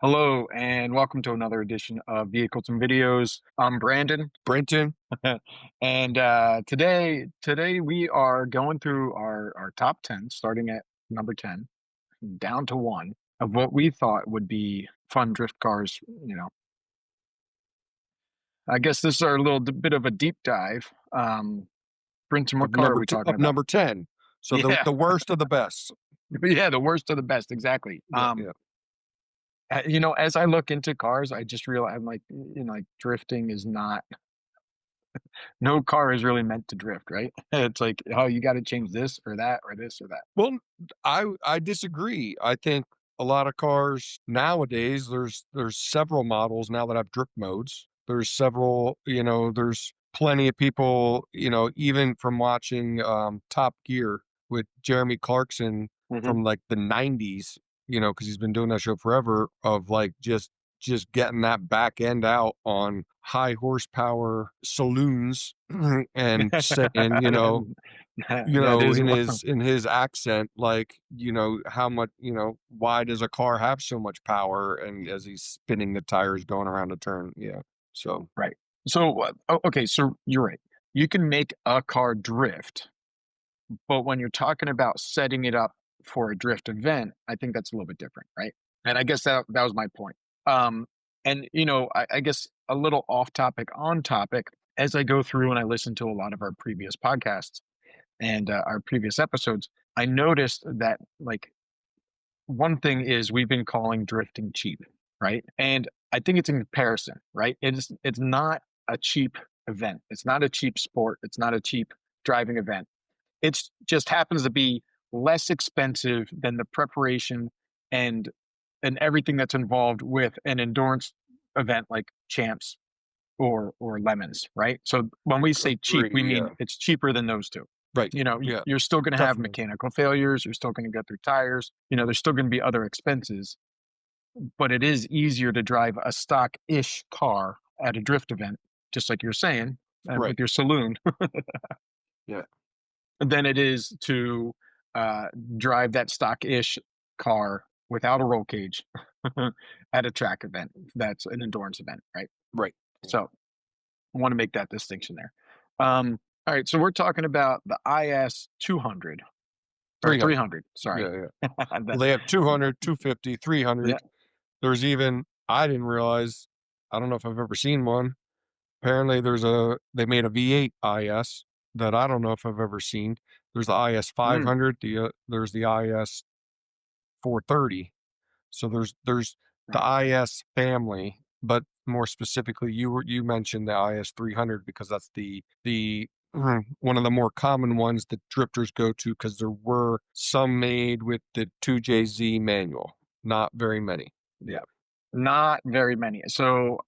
Hello and welcome to another edition of Vehicles and Videos. I'm Brandon, Brinton. and today we are going through our top 10, starting at number 10, down to one of what we thought would be fun drift cars. I guess this is our little bit of a deep dive. Brinton, what of car are number we t- talking of about? number 10. So the Yeah, the worst of the best. yeah, the worst of the best, exactly. Yeah, yeah. As I look into cars, I just realize I'm like, like drifting is not. No car is really meant to drift, right? It's like, oh, you got to change this or that or this or that. Well, I disagree. I think a lot of cars nowadays, there's several models now that have drift modes. There's several, there's plenty of people, even from watching Top Gear with Jeremy Clarkson Hmm. from like the 90s, because he's been doing that show forever, of like just getting that back end out on high horsepower saloons and saying, That is in one. his accent, like, how much, why does a car have so much power? And as he's spinning the tires going around a turn. Yeah. So Right. So, okay, so you're right. You can make a car drift, but when you're talking about setting it up for a drift event, I think that's a little bit different, right? And I guess that was my point. Um, and I guess a little off topic, on topic, as I go through and I listen to a lot of our previous podcasts and our previous episodes, I noticed that like one thing is we've been calling drifting cheap, right? And I think it's in comparison, right? It's not a cheap event. It's not a cheap sport. It's not a cheap driving event. It's just happens to be less expensive than the preparation and and everything that's involved with an endurance event like champs or lemons, right? So when we say cheap, we agree. mean Yeah. it's cheaper than those two. Right. Yeah. You're still going to have Definitely. mechanical failures. You're still going to go through tires. There's still going to be other expenses, but it is easier to drive a stock-ish car at a drift event, just like you're saying, Right. with your saloon, Yeah. than it is to uh, drive that stock-ish car without a roll cage at a track event. That's an endurance event, right? Right. So I want to make that distinction there. All right, so we're talking about the IS 200 or 300. 300. Sorry. Yeah. Yeah. The- Well, they have 200, 250, yeah. 300. There's even, I didn't realize, I don't know if I've ever seen one. Apparently, they made a V8 IS that I don't know if I've ever seen. There's the IS Mm, 500. There's the IS 430. So there's the right. IS family, but more specifically, you mentioned the IS 300 because that's the one of the more common ones that drifters go to because there were some made with the 2JZ manual, not very many. Yeah. Yeah. Not very many. So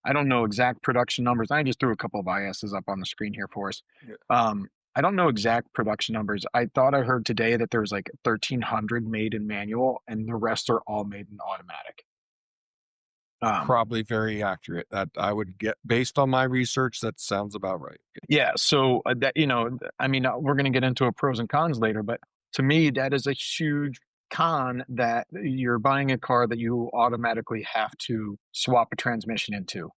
I don't know exact production numbers. I just threw a couple of ISs up on the screen here for us. Yeah. I don't know exact production numbers. I thought I heard today that there was like 1,300 made in manual, and the rest are all made in automatic. Um, Probably very accurate. That I would get based on my research. That sounds about right. Yeah, so that I mean, we're going to get into a pros and cons later, but to me, that is a huge con that you're buying a car that you automatically have to swap a transmission into.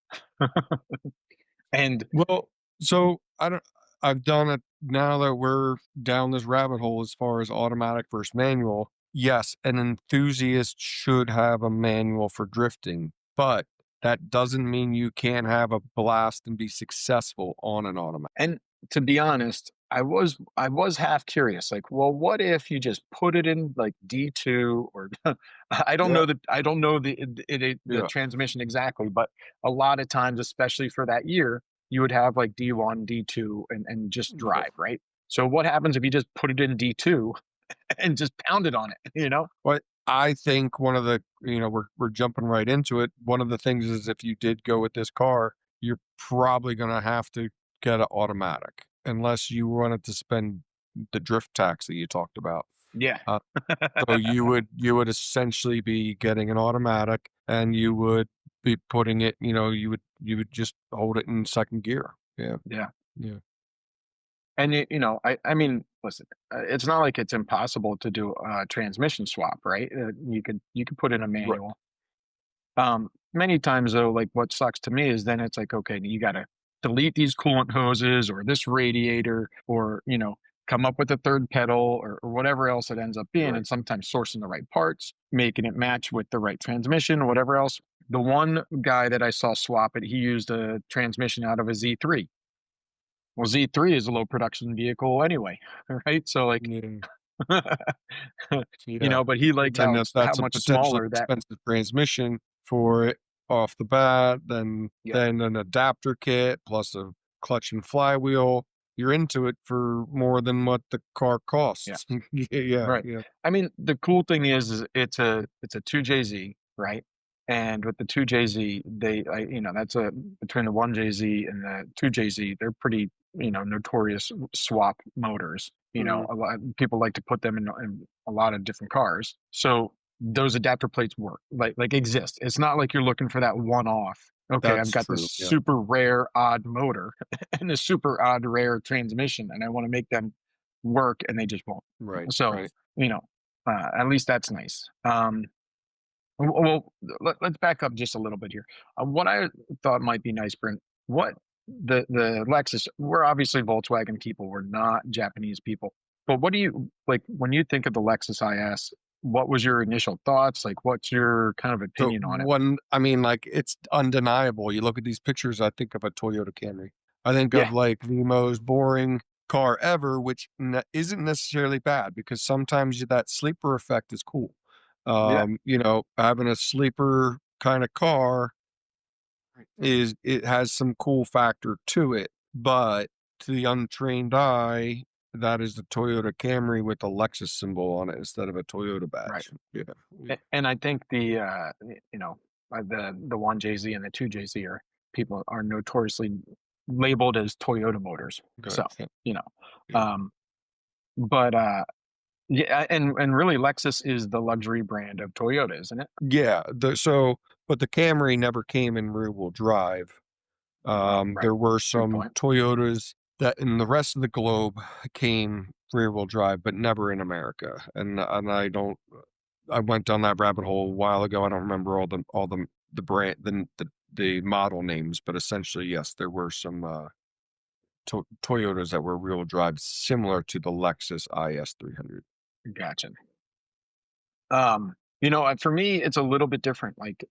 And Well, so I don't. I've done it now that we're down this rabbit hole as far as automatic versus manual. Yes, an enthusiast should have a manual for drifting, but that doesn't mean you can't have a blast and be successful on an automatic. and to be honest, I was half curious, like, well, what if you just put it in like D2 or Yeah, I don't know the yeah, transmission exactly, but a lot of times, especially for that year, you would have like D1, D2, and just yeah. drive, right? So what happens if you just put it in D2 and just pound it on it, But I think one of the, we're jumping right into it. One of the things is if you did go with this car, you're probably going to have to get an automatic unless you wanted to spend the drift tax that you talked about. Yeah. Uh, so you would essentially be getting an automatic, and you would be putting it. You would just hold it in second gear. Yeah, Yeah. yeah. And I mean, listen, it's not like it's impossible to do a transmission swap, right? You could put in a Right. manual. Many times though, like what sucks to me is then it's like, okay, you got to delete these coolant hoses or this radiator or, come up with a third pedal or whatever else it ends up being. Right. And sometimes sourcing the right parts, making it match with the right transmission or whatever else. The one guy that I saw swap it, he used a transmission out of a Z3. Well, Z3 is a low production vehicle anyway, right? So like, Yeah. Yeah. but he liked And how that's a much potentially smaller that. expensive transmission for it off the bat, then Yep. then an adapter kit plus a clutch and flywheel. You're into it for more than what the car Yeah. costs. Yeah, yeah, Right. yeah. I mean, the cool thing is it's a 2JZ, right? And with the 2JZ, that's a between the 1JZ and the 2JZ, they're pretty, notorious swap motors. Mhm. A lot people like to put them in a lot of different cars. So those adapter plates work, like exist. It's not like you're looking for that one off. Okay, I've That's got this true, yeah. super rare odd motor and a super odd rare transmission, and I want to make them work, and they just won't. Right, So, right. you know, at least that's nice. Well, let's back up just a little bit here. What I thought might be nice, Brent, what the Lexus, we're obviously Volkswagen people, we're not Japanese people. But what do you like when you think of the Lexus IS? What was your initial thoughts? Like, what's your kind of So opinion on it? one I mean, like, it's undeniable. You look at these pictures, I think of a Toyota Camry. I think Yeah, of, like, the most boring car ever, which isn't necessarily bad because sometimes that sleeper effect is cool. yeah, Having a sleeper kinda car is it has some cool factor to it, but to the untrained eye, that is the Toyota Camry with the Lexus symbol on it instead of a Toyota right. badge. Yeah, yeah. And I think the 1JZ and the 2JZ are people are notoriously labeled as Toyota motors. Okay, So, yeah, you know, yeah. um, but yeah, and really Lexus is the luxury brand of Toyota, isn't it? Yeah, but the Camry never came in rear-wheel drive. Right. There were Good some point. Toyotas that in the rest of the globe came rear-wheel drive, but never in America, and I went down that rabbit hole a while ago. I don't remember all the brand the model names, but essentially, yes, there were some, Toyotas that were rear-wheel drive similar to the Lexus IS300. Gotcha. For me, it's a little bit different. Like,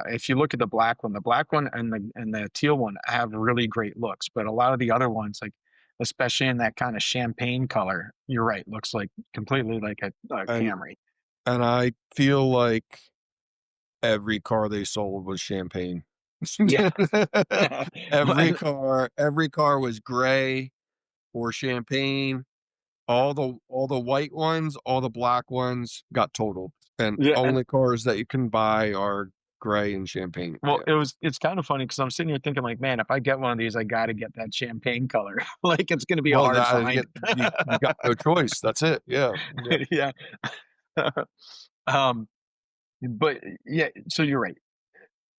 if you look at the black one and the teal one have really great looks, but a lot of the other ones, like especially in that kind of champagne color, you're right, looks like completely like a And Camry. and I feel like every car they sold was champagne. Yeah. Well, Every car was gray or champagne. All the white ones, all the black ones got totaled, and yeah, and only cars that you can buy are gray and champagne, well, yeah. it's kind of funny because I'm sitting here thinking like, man, if I get one of these, I got to get that champagne color. Like, it's going to be a Well, hard that yeah, find. you got no choice, that's it, yeah, yeah. Yeah. um, but yeah, so you're right.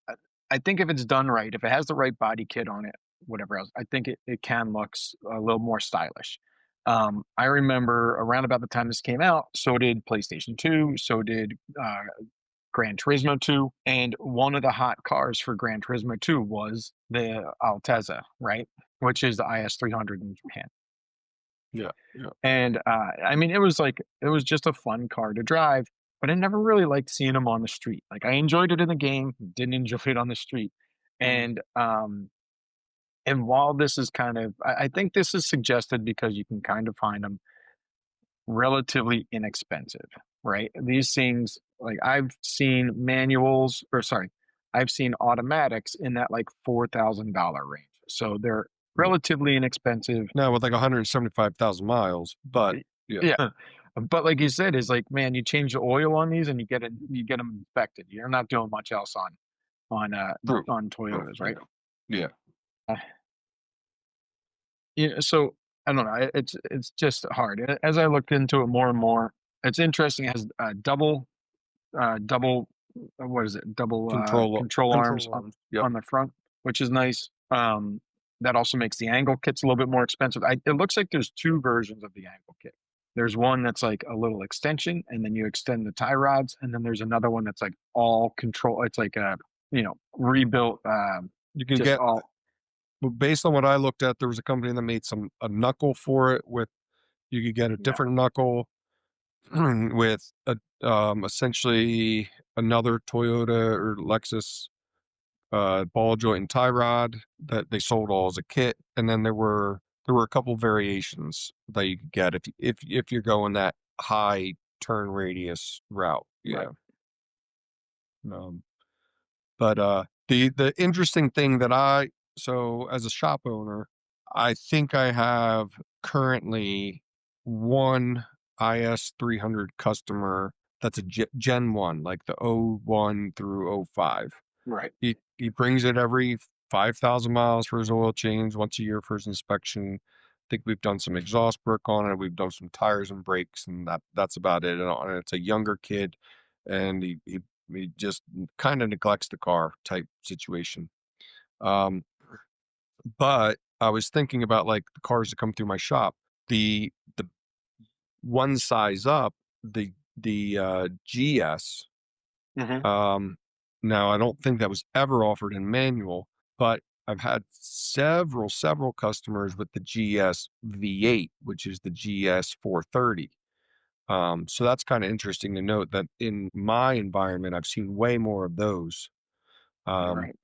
I I think if it's done right, if it has the right body kit on it, whatever else, I think it can look a little more stylish. I remember around about the time this came out, so did PlayStation 2, so did Gran Turismo 2, and one of the hot cars for Gran Turismo 2 was the Altezza, right? Which is the IS300 in Japan. Yeah, yeah. And I mean, it was just a fun car to drive, but I never really liked seeing them on the street. Like, I enjoyed it in the game, didn't enjoy it on the street. Mhm. And while this is I think this is suggested because you can kind of find them relatively inexpensive, right? These things, like I've seen manuals, or sorry, I've seen automatics in that like $4,000 range. So they're Yeah. relatively inexpensive. Now with, like, 175,000 miles, but Y- yeah, Yeah. But like you said, is like, man, you change the oil on these and you get them inspected. You're not doing much else true, on true, Toyotas, right? yeah, yeah. Uh, so I don't know. It's just hard. As I looked into it more and more, it's interesting. It has double what is it? Double control arms Control arms, yep. on the front, which is nice. That also makes the angle kits a little bit more expensive. It looks like there's two versions of the angle kit. There's one that's like a little extension, and then you extend the tie rods, and then there's another one that's like all control. It's like rebuilt, You can just get all based on what I looked at, there was a company that made a knuckle for it with you could get a yeah, different knuckle with essentially another Toyota or Lexus ball joint and tie rod that they sold all as a kit, and then there were a couple variations that you could get if you're going that high turn radius route. right. Yeah. Um, but the interesting thing that so as a shop owner, I think I have currently one IS300 customer that's a Gen 1, like the '01 through '05. Right. He brings it every 5,000 miles for his oil change, once a year for his inspection. I think we've done some exhaust work on it. We've done some tires and brakes, and that's about it. And it's a younger kid, and he just kind of neglects the car type situation. Um, but I was thinking about like the cars that come through my shop. The one size up, the GS. Hmm. Um, Now I don't think that was ever offered in manual, but I've had several customers with the GS V8, which is the GS 430. So that's kind of interesting to note that in my environment, I've seen way more of those. Um, Right.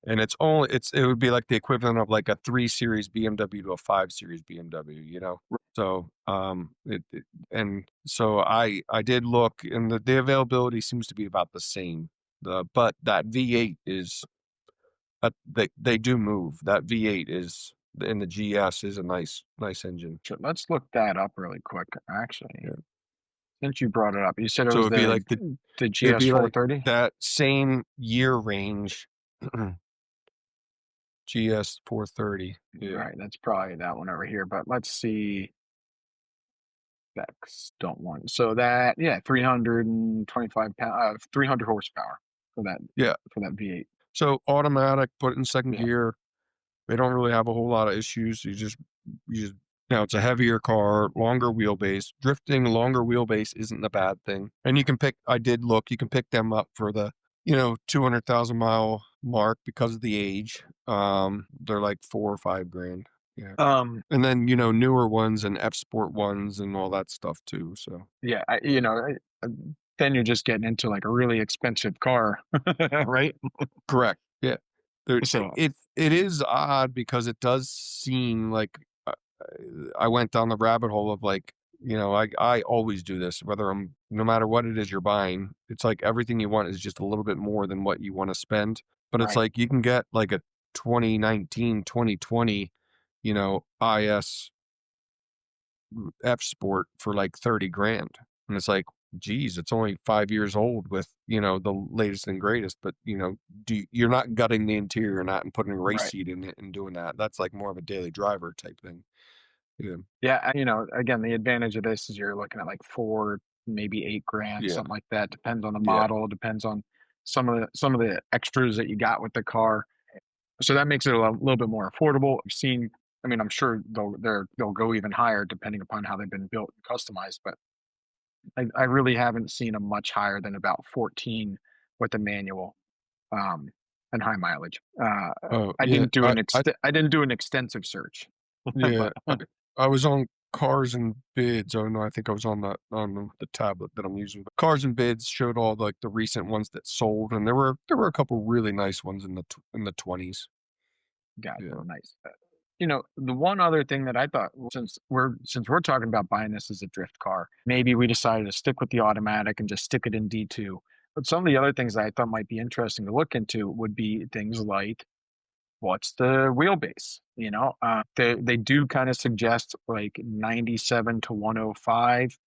and it would be like the equivalent of like a 3 series BMW to a 5 series BMW, you know? So, and so I did look, and the availability seems to be about the same. But that V8 is, they do move. That V8 is, and the GS is a nice engine. So let's look that up really quick. Actually, Yeah. since you brought it up, you said it So was it'd be like the it'd GS be like 430. that same year range, GS 430. Yeah. Right. That's probably that one over here. But let's see. Specs don't want so that, yeah, 325 pound, 300 horsepower for that Yeah. for that V8. So automatic, put it in second Yeah. gear. They don't really have a whole lot of issues. You just now it's a heavier car, longer wheelbase. Drifting longer wheelbase isn't a bad thing. And you can pick I did look, you can pick them up for the, 200,000 mile mark because of the age. They're like 4 or 5 grand. Yeah. Um. And then, newer ones and F Sport ones and all that stuff too. So Yeah. Then you're just getting into like a really expensive car, right? correct. Yeah. There So it is odd because it does seem like, uh, I went down the rabbit hole of like, I always do this, whether no matter what it is you're buying, it's like everything you want is just a little bit more than what you want to spend. But it's right. like you can get like a 2019, 2020, IS F Sport for like 30 grand. And it's like, geez, it's only 5 years old with, the latest and greatest, but you're not gutting the interior, not and putting a race Right. seat in it and doing that. That's like more of a daily driver type thing. Yeah. Yeah. Again, the advantage of this is you're looking at like four, maybe 8 grand, Yeah. something like that. Depends on the Yeah. model, depends on some of the extras that you got with the car. So that makes it a little bit more affordable. I've seen, I mean, I'm sure they'll go even higher depending upon how they've been built and customized, but I really haven't seen a much higher than about 14 with the manual, um, and high mileage. Oh, yeah. I didn't do an extensive search, Yeah. but I was on Cars and Bids. Oh no, I think I was on the tablet that I'm using. But Cars and Bids showed all like the recent ones that sold, and there were a couple really nice ones in the 20s. gotcha, Yeah. nice. The one other thing that I thought, well, since we're talking about buying this as a drift car, maybe we decided to stick with the automatic and just stick it in D2. But some of the other things that I thought might be interesting to look into would be things like what's the wheelbase? They do kind of suggest like 97 to 105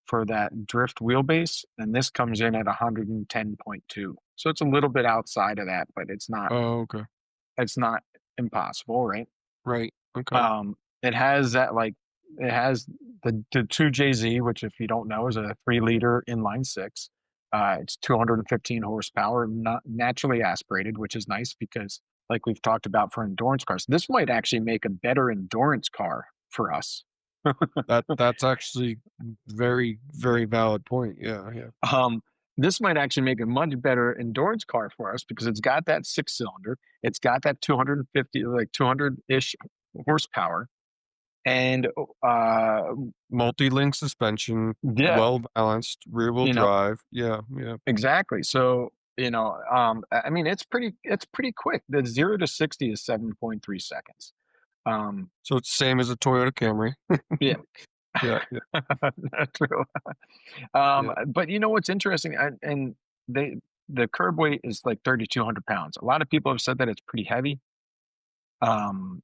for that drift wheelbase, and this comes in at 110.2. So it's a little bit outside of that, but Oh, okay. it's not impossible, right? Right. Okay. It has it has the 2JZ, which if you don't know is a 3-liter inline six. It's 215 horsepower, not naturally aspirated, which is nice because like we've talked about for endurance cars, this might actually make a better endurance car for us. That's actually very, very valid point. Yeah, yeah. this might actually make a much better endurance car for us because it's got that 6 cylinder, it's got that 250, like 200-ish horsepower, and Multi-link suspension, yeah, well balanced, rear wheel you know, drive. Yeah, yeah. exactly. So, I mean, it's pretty quick. The 0 to 60 is 7.3 seconds. Um, So it's same as a Toyota Camry. yeah, Yeah, yeah, true. yeah. But you know what's interesting, and they the curb weight is like 3,200 pounds. A lot of people have said that it's pretty heavy. Um,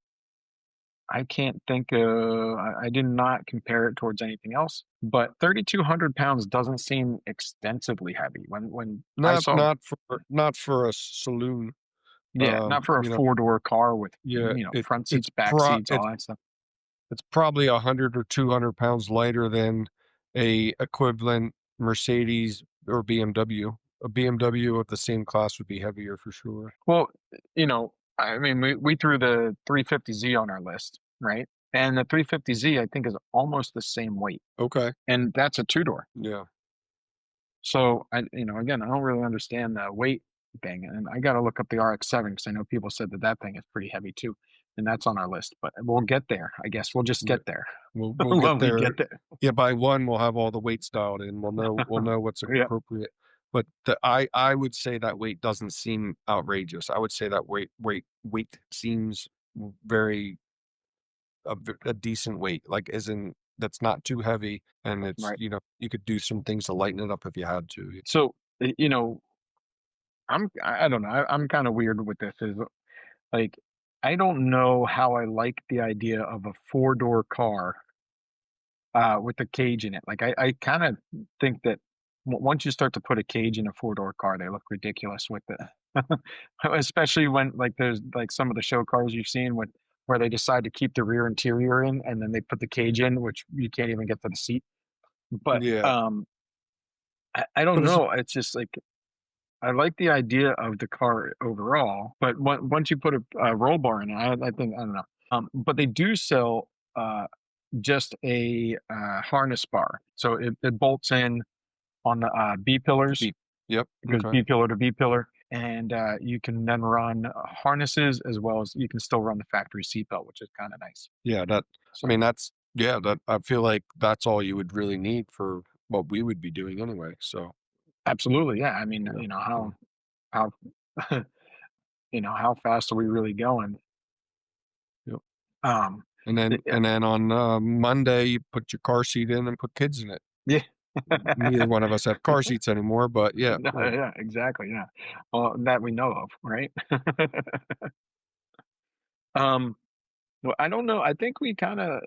I can't think. I did not compare it towards anything else, but 3,200 pounds doesn't seem extensively heavy. When I Not saw, not for not for a saloon. yeah, not for a You know, 4-door car with yeah, front seats, back seats, all that stuff. it's probably 100 or 200 pounds lighter than a equivalent Mercedes or BMW. A BMW of the same class would be heavier for sure. Well, I mean, we threw the 350Z on our list, right? And the 350Z, I think, is almost the same weight, Okay. and that's a 2-door. Yeah. So again, I don't really understand the weight thing, and I got to look up the RX-7 because I know people said that that thing is pretty heavy too, and that's on our list. But we'll get there. I guess we'll just Yeah. get there We'll get when we there. get there. Yeah, by 1, we'll have all the weights dialed in. We'll know what's Yeah, appropriate. But I would say that weight doesn't seem outrageous. I would say that weight seems very a decent weight, like, as in that's not too heavy, and it's, right. you could do some things to lighten it up if you had to. So I don't know. I'm kind of weird with this. Is like I don't know how I like the idea of a 4-door car with a cage in it. Like I kind of think that once you start to put a cage in a 4-door car, they look ridiculous with it. Especially when like there's like some of the show cars you've seen with where they decide to keep the rear interior in and then they put the cage in, which you can't even get to the seat. But Yeah. I don't There's know. It's just like I like the idea of the car overall, but once you put a roll bar in it, I think I don't know. But they do sell just a harness bar, so it bolts in on the B to pillars. be Yep, It goes okay. B pillar to B pillar, and you can then run harnesses as well as you can still run the factory seatbelt, which is kind of nice. Yeah, I So mean, that's yeah, that I feel like that's all you would really need for what we would be doing anyway, so, absolutely, yeah. I mean, yeah, yeah, how how fast are we really going? yep. Um, And then yeah, and then on, Monday, you put your car seat in and put kids in it. yeah. Neither one of us have car seats anymore, but yeah, No, yeah. yeah, exactly, yeah. Well, that we know of, right? Um, well, I don't know, I think we kinda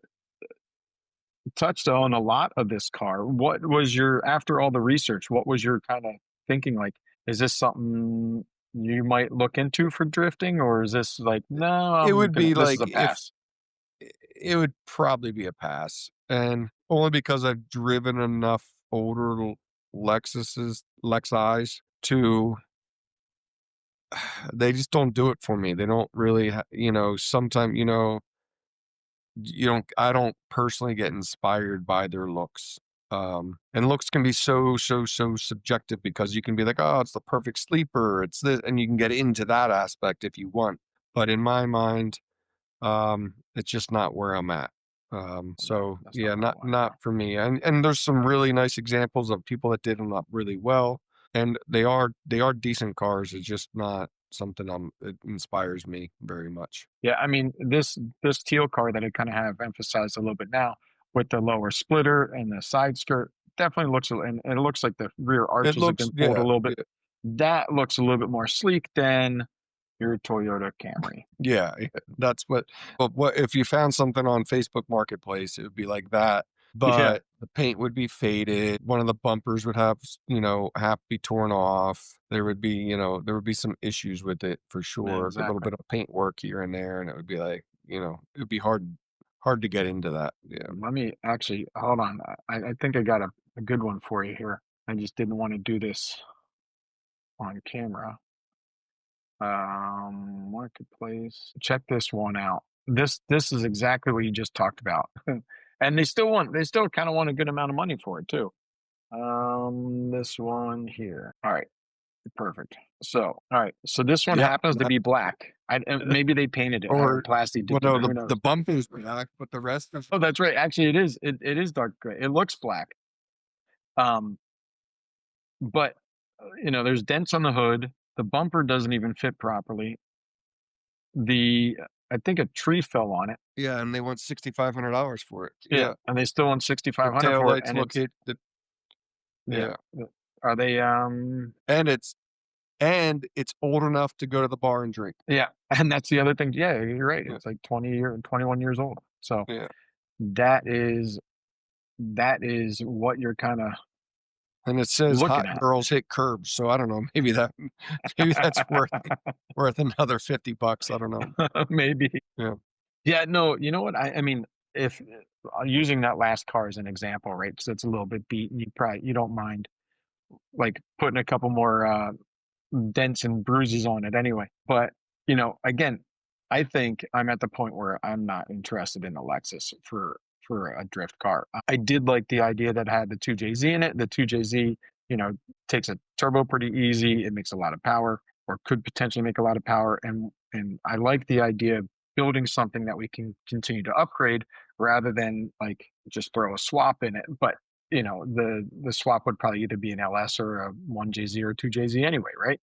touched on a lot of this car. What was your after all the research, what was your kinda thinking, like, is this something you might look into for drifting, or is this like, "No, It I'm would gonna be this is like a if pass." it would probably be a pass, and only because I've driven enough older Lexus to they just don't do it for me. They don't really sometimes, I don't personally get inspired by their looks. And looks can be so subjective because you can be like, "Oh, it's the perfect sleeper, it's this," and you can get into that aspect if you want. But in my mind, it's just not where I'm at. No, So that's not yeah, what I wanna not know. for me. And there's some really nice examples of people that did them up really well, and they are decent cars. It's just not something it inspires me very much. Yeah, I mean, this teal car that I kinda have emphasized a little bit now with the lower splitter and the side skirt definitely looks a and it looks like the rear It arches have looks been pulled a yeah, little bit. yeah, That looks a little bit more sleek than your Toyota Camry. yeah, yeah. That's what if you found something on Facebook Marketplace, it would be like that, Yeah, but the paint would be faded. One of the bumpers would have, half be torn off. There would be some issues with it for sure. A little exactly. bit of paint work here and there, and it would be like, it would be hard to get into that. Yeah. Let me actually hold on. I think I got a good one for you here. I just didn't wanna do this on camera. Marketplace. Check this one out. This is exactly what you just talked about. And they still kinda want a good amount of money for it too. This one here. All right, perfect. So, all right, so this one Yeah, happens to be black. Maybe they painted it. I don't know, or plastic well, dipped it. no, Who the knows? bump is black, but the rest of Oh, that's right. Actually, it is. It is dark gray. It looks black. Um, but there's dents on the hood. The bumper doesn't even fit properly. The I think a tree fell on it. yeah, and they want $6,500 for it. Yeah, Yeah, and they still want the 6,500 for it, taillights and look it's it. yeah. Yeah, Are they and it's old enough to go to the bar and drink. yeah, and that's the other thing. Yeah, you're right. Yeah, It's like 21 years old. So yeah. that is that is what you're kind of And it says looking hot at. girls hit curbs, so I don't know. Maybe that's worth another $50. I don't know. Maybe. Yeah, Yeah, no, you know what? I mean, if using that last car as an example, right? Because it's a little bit beat, you don't mind like putting a couple more dents and bruises on it anyway. But, again, I think I'm at the point where I'm not interested in a Lexus for a drift car. I did like the idea that had the 2JZ in it. The 2JZ, you know, takes a turbo pretty easy. It makes a lot of power or could potentially make a lot of power. And I like the idea of building something that we can continue to upgrade rather than like just throw a swap in it. But the swap would probably either be an LS or a 1JZ or 2JZ anyway, right?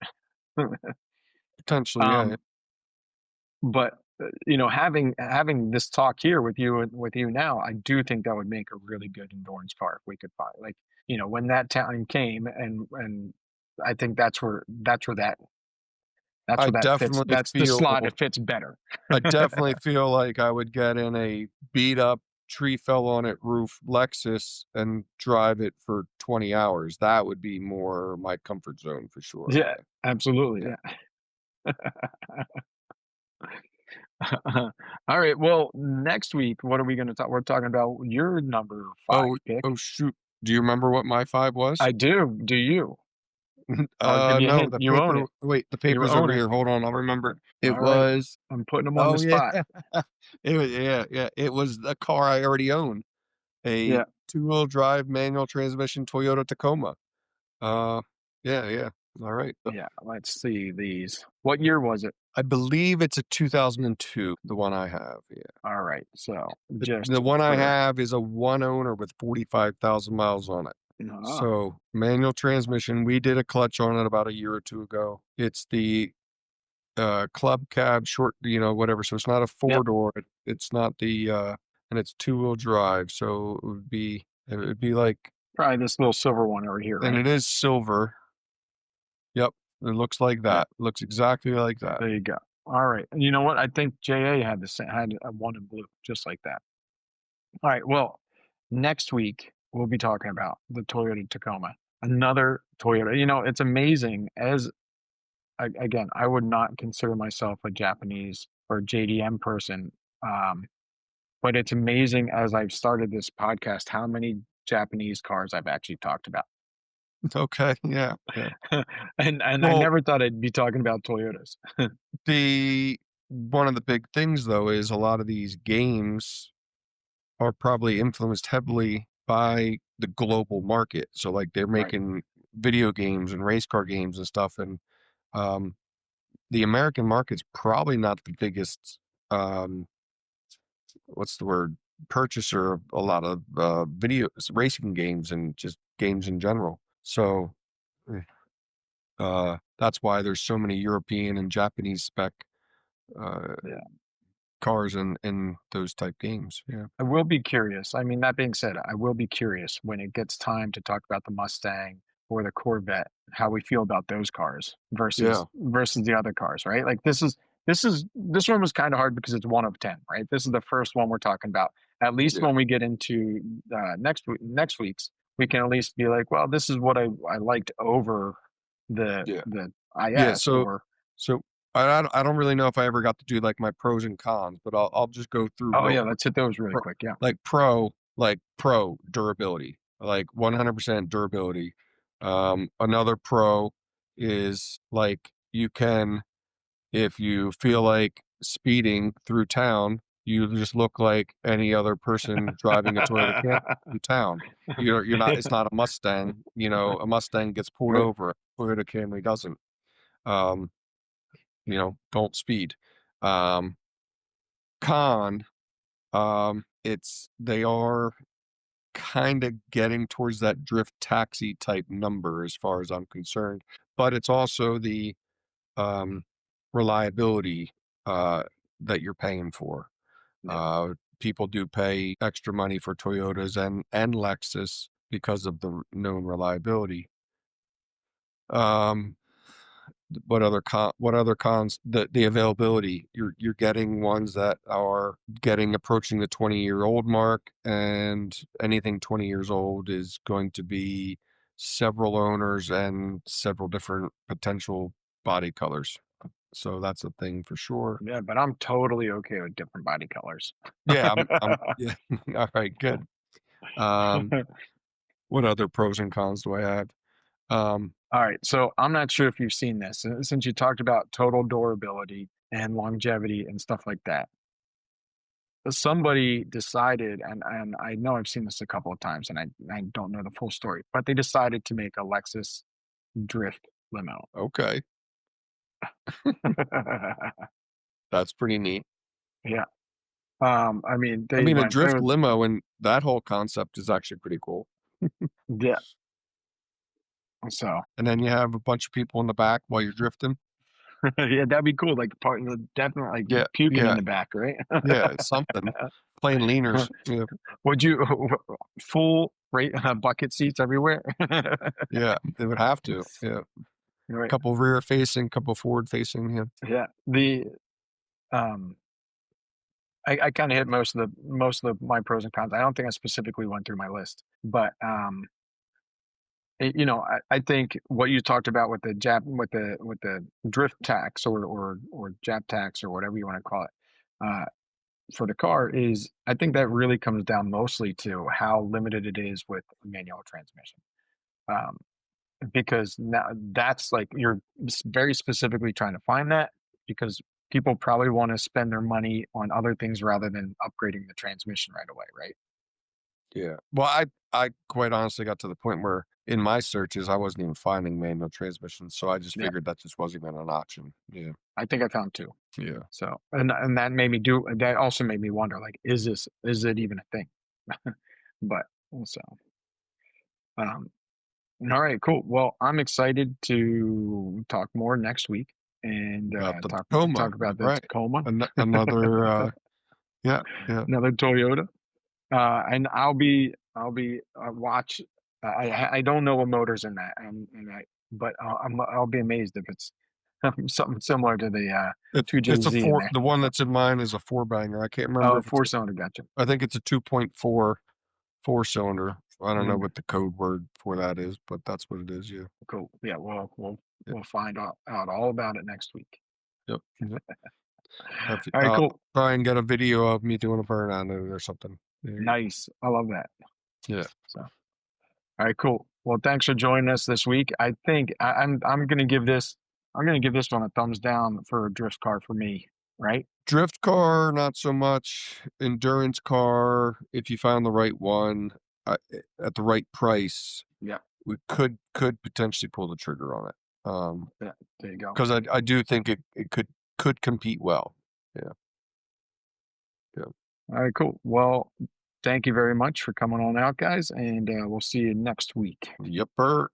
potentially. Yeah, um, but having this talk here with you now, I do think that would make a really good endurance car if we could find like when that time came and I think that's I where that fits. definitely That's the feel. slot. It fits better. I definitely feel like I would get in a beat up tree fell on it roof Lexus and drive it for 20 hours. That would be more my comfort zone for sure. Yeah, absolutely. Yeah. Yeah. All right. Well, next week, what are we going to talk? We're talking about your number five Oh, pick. oh shoot. Do you remember what my 5 was? I do. Do you? I'll give you a No, hint. the You own paper. it. Wait, the You paper's own over it. here. Hold on, I'll remember. It All right. was I'm putting them on the oh yeah. spot. It was yeah, yeah. It was the car I already own. A Yeah. two-wheel drive manual transmission Toyota Tacoma. Uh yeah, yeah. All right. Yeah. Let's see these. What year was it? I believe it's a 2002, the one I have. Yeah. All right. So The just one I for have is a one owner with 45,000 miles on it. ah, So manual transmission. We did a clutch on it about a year or two ago. It's the club cab short, whatever. So it's not a four yep. door. It's not the and it's two-wheel drive. So it would be like, Probably this little silver one over here, and right? it is silver. Yep. It looks like Yeah. that. Looks exactly like that. There you go. All right. And you know what? I think JA had the same, had a one in blue, just like that. All right. Well, next week we'll be talking about the Toyota Tacoma, another Toyota. It's amazing again, I would not consider myself a Japanese or JDM person. Um, but it's amazing as I've started this podcast how many Japanese cars I've actually talked about. Okay. Yeah. Yeah. And I Well, never thought I'd be talking about Toyotas. the one of the big things though is a lot of these games are probably influenced heavily by the global market. So like they're Right. making video games and race car games and stuff, and um, the American market's probably not the biggest. Um, what's the word? Purchaser of a lot of video racing games and just games in general. So that's why there's so many European and Japanese spec uh, Yeah. cars in those type games. Yeah. I will be curious. I mean, that being said, I will be curious when it gets time to talk about the Mustang or the Corvette, how we feel about those cars Yeah. versus the other cars, right? Like this one was kind of hard because it's one of 10, right? This is the first one we're talking about. At least Yeah. when we get into next week's, we can at least be like, well, this is what I liked over Yeah. the Yeah. IS or So I don't really know if I ever got to do like my pros and cons, but I'll just go through oh real yeah, quick. let's hit those really Pro, quick. Yeah. like pro durability, like 100% durability. Another pro is like you can, if you feel like speeding through town, You just look like any other person driving a Toyota Camry in town. You're not it's not a Mustang, a Mustang gets pulled Right. over, a Toyota Camry doesn't. Um, don't speed. Um, con, it's they are kinda getting towards that drift taxi type number as far as I'm concerned, but it's also the, um, reliability, uh, that you're paying for. Yeah. People do pay extra money for Toyotas and Lexus because of the known reliability. Um, what other cons? The availability. You're getting ones that are getting approaching the 20-year-old mark, and anything 20 years old is going to be several owners and several different potential body colors. So that's a thing for sure. Yeah, but I'm totally okay with different body colors. Yeah, I'm yeah. All right, good. Um, what other pros and cons do I have? Um, All right, so I'm not sure if you've seen this, since you talked about total durability and longevity and stuff like that. Somebody decided, and I know I've seen this a couple of times, and I don't know the full story, but they decided to make a Lexus drift limo. okay, that's pretty neat. Yeah. I mean, I they mean, a went, drift limo and that whole concept is actually pretty cool. yeah. So And then you have a bunch of people in the back while you're drifting. yeah, that'd be cool. Like definitely like Yeah, puking in yeah, the back, right? yeah, it's something. Playing leaners. Yeah, Would you full rate bucket seats everywhere? yeah, they would have to. Yeah, Right. couple rear facing, couple forward facing. Yeah, Yeah. Um I kind of hit most of my pros and cons. I don't think I specifically went through my list, but I think what you talked about with the with the drift tax or Jap tax or whatever you want to call it uh, for the car is I think that really comes down mostly to how limited it is with manual transmission. Um, because now that's like you're very specifically trying to find that because people probably want to spend their money on other things rather than upgrading the transmission right away, right? yeah. Well, I quite honestly got to the point where in my searches I wasn't even finding manual transmissions, so I just Yeah, figured that just wasn't even an option. Yeah, I think I found two. yeah. So and that also made me wonder like is it even a thing? But so um all right, cool. Well, I'm excited to talk more next week and About the Tacoma, talk about the right? Tacoma, Another. Yeah, yeah. another Toyota. And I'll be watch. I don't know what motors in that, but I'll be amazed if it's something similar to the It's a 2JZ in four. there. The one that's in mine is a four banger. I can't remember Oh, if it's. four cylinder, gotcha. I think it's a 2.4 four-cylinder. I don't know Mm, what the code word for that is, but that's what it is. Yeah. cool. Yeah, Yeah. we'll find out all about it next week. Yep. Yep. If, All right, cool. try and get a video of me doing a burn on it or something. Yeah. Nice. I love that. Yeah. So, all right, cool. Well, thanks for joining us this week. I think I'm gonna give this one a thumbs down for a drift car for me. Right? Drift car, not so much. Endurance car, if you found the right one at the right price, Yeah. we could potentially pull the trigger on it. Yeah. There you go. Because I do think it could compete well. Yeah. Yeah. All right, cool. Well, thank you very much for coming on out, guys, and we'll see you next week. Yepper.